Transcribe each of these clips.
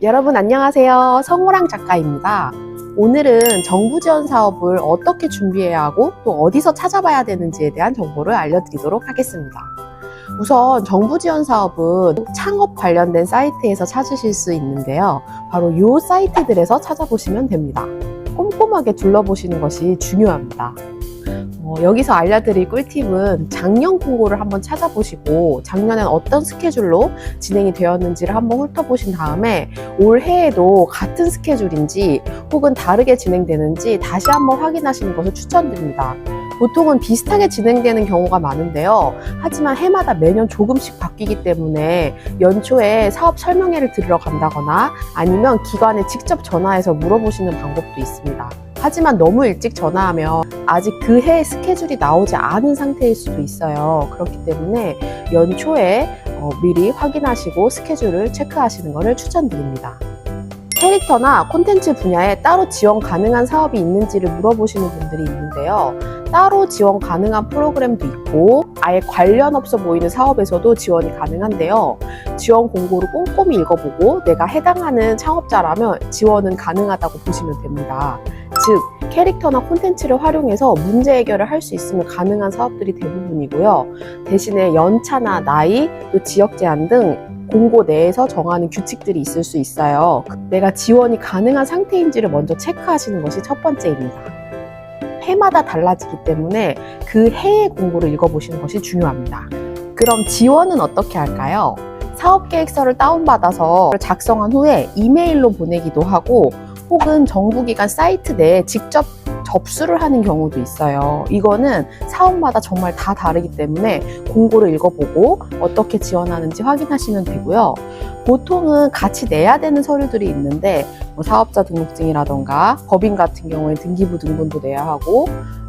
여러분 안녕하세요. 성우랑 작가입니다. 오늘은 정부 지원 사업을 어떻게 준비해야 하고 또 어디서 찾아봐야 되는지에 대한 정보를 알려드리도록 하겠습니다. 우선 정부 지원 사업은 창업 관련된 사이트에서 찾으실 수 있는데요. 바로 이 사이트들에서 찾아보시면 됩니다. 꼼꼼하게 둘러보시는 것이 중요합니다. 여기서 알려드릴 꿀팁은 작년 공고를 한번 찾아보시고 작년엔 어떤 스케줄로 진행이 되었는지를 한번 훑어보신 다음에 올해에도 같은 스케줄인지 혹은 다르게 진행되는지 다시 한번 확인하시는 것을 추천드립니다. 보통은 비슷하게 진행되는 경우가 많은데요. 하지만 해마다 매년 조금씩 바뀌기 때문에 연초에 사업 설명회를 들으러 간다거나 아니면 기관에 직접 전화해서 물어보시는 방법도 있습니다. 하지만 너무 일찍 전화하면 아직 그 해의 스케줄이 나오지 않은 상태일 수도 있어요. 그렇기 때문에 연초에 미리 확인하시고 스케줄을 체크하시는 것을 추천드립니다. 캐릭터나 콘텐츠 분야에 따로 지원 가능한 사업이 있는지를 물어보시는 분들이 있는데요. 따로 지원 가능한 프로그램도 있고 아예 관련 없어 보이는 사업에서도 지원이 가능한데요. 지원 공고를 꼼꼼히 읽어보고 내가 해당하는 창업자라면 지원은 가능하다고 보시면 됩니다. 즉, 캐릭터나 콘텐츠를 활용해서 문제 해결을 할 수 있으면 가능한 사업들이 대부분이고요. 대신에 연차나 나이, 또 지역 제한 등 공고 내에서 정하는 규칙들이 있을 수 있어요. 내가 지원이 가능한 상태인지를 먼저 체크하시는 것이 첫 번째입니다. 해마다 달라지기 때문에 그 해의 공고를 읽어보시는 것이 중요합니다. 그럼 지원은 어떻게 할까요? 사업계획서를 다운받아서 작성한 후에 이메일로 보내기도 하고 혹은 정부기관 사이트 내에 직접 접수를 하는 경우도 있어요. 이거는 사업마다 정말 다 다르기 때문에 공고를 읽어보고 어떻게 지원하는지 확인하시면 되고요. 보통은 같이 내야 되는 서류들이 있는데 사업자 등록증이라던가 법인 같은 경우에 등기부 등본도 내야 하고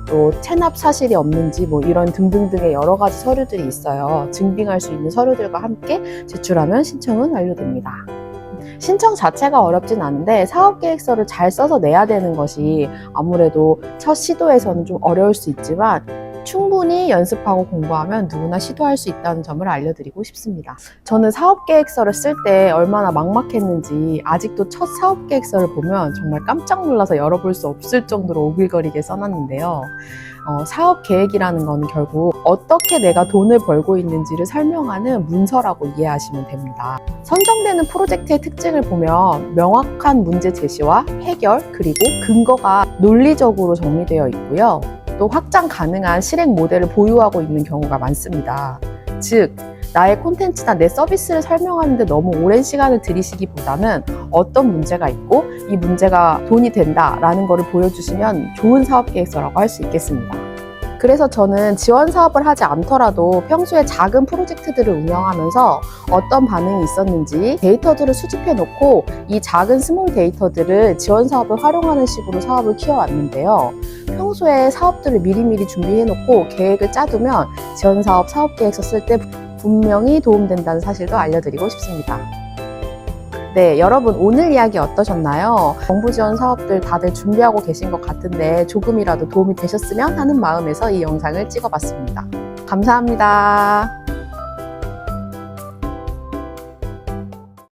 또 체납 사실이 없는지 이런 등등등의 여러 가지 서류들이 있어요. 증빙할 수 있는 서류들과 함께 제출하면 신청은 완료됩니다. 신청 자체가 어렵진 않은데 사업계획서를 잘 써서 내야 되는 것이 아무래도 첫 시도에서는 좀 어려울 수 있지만 충분히 연습하고 공부하면 누구나 시도할 수 있다는 점을 알려드리고 싶습니다. 저는 사업계획서를 쓸 때 얼마나 막막했는지 아직도 첫 사업계획서를 보면 정말 깜짝 놀라서 열어볼 수 없을 정도로 오글거리게 써놨는데요. 사업계획이라는 건 결국 어떻게 내가 돈을 벌고 있는지를 설명하는 문서라고 이해하시면 됩니다. 선정되는 프로젝트의 특징을 보면 명확한 문제 제시와 해결 그리고 근거가 논리적으로 정리되어 있고요. 또 확장 가능한 실행 모델을 보유하고 있는 경우가 많습니다. 즉, 나의 콘텐츠나 내 서비스를 설명하는데 너무 오랜 시간을 들이시기보다는 어떤 문제가 있고 이 문제가 돈이 된다라는 것을 보여주시면 좋은 사업계획서라고 할 수 있겠습니다. 그래서 저는 지원 사업을 하지 않더라도 평소에 작은 프로젝트들을 운영하면서 어떤 반응이 있었는지 데이터들을 수집해 놓고 이 작은 스몰 데이터들을 지원 사업을 활용하는 식으로 사업을 키워왔는데요. 평소에 사업들을 미리미리 준비해 놓고 계획을 짜두면 지원 사업 사업 계획서 쓸 때 분명히 도움된다는 사실도 알려드리고 싶습니다. 네, 여러분 오늘 이야기 어떠셨나요? 정부 지원 사업들 다들 준비하고 계신 것 같은데 조금이라도 도움이 되셨으면 하는 마음에서 이 영상을 찍어봤습니다. 감사합니다.